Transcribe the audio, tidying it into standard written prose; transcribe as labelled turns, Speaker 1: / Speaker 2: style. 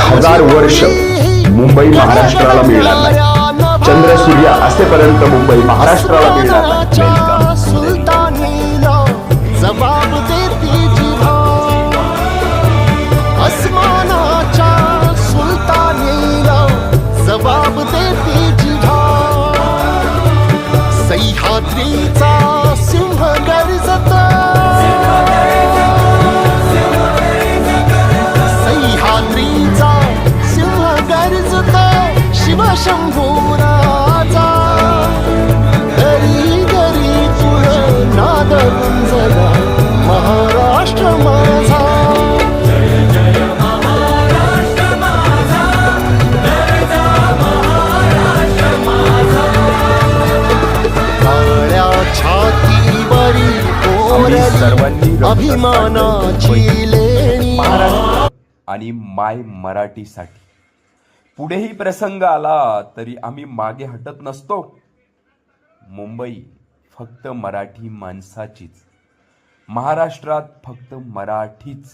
Speaker 1: 1000 वर्ष मुंबई महाराष्ट्राला मिळणार नाही. चंद्र सूर्य असेपर्यंत मुंबई महाराष्ट्राला मिळणार नाही. वेलकम
Speaker 2: सुलतानीला जबाब देती जिभा, अस्मानाच्या सुलतानीला जबाब देती जिभा. सह्याद्रीचा सिंह गर्जत, सह्याद्रीचा सिंह गर्जत, शिवशंभू राजा. घरी घरी तुळ नाद गुंजला, महाराष्ट्र माझा. काळ्या छातीवरी
Speaker 1: सर्वांनी
Speaker 2: कोरली अभिमानाची लेणी.
Speaker 1: महाराष्ट्र आणि माय मराठीसाठी पुढेही प्रसंग आला तरी आम्ही मागे हटत नसतो. मुंबई फक्त मराठी माणसाचीच, महाराष्ट्रात फक्त मराठीच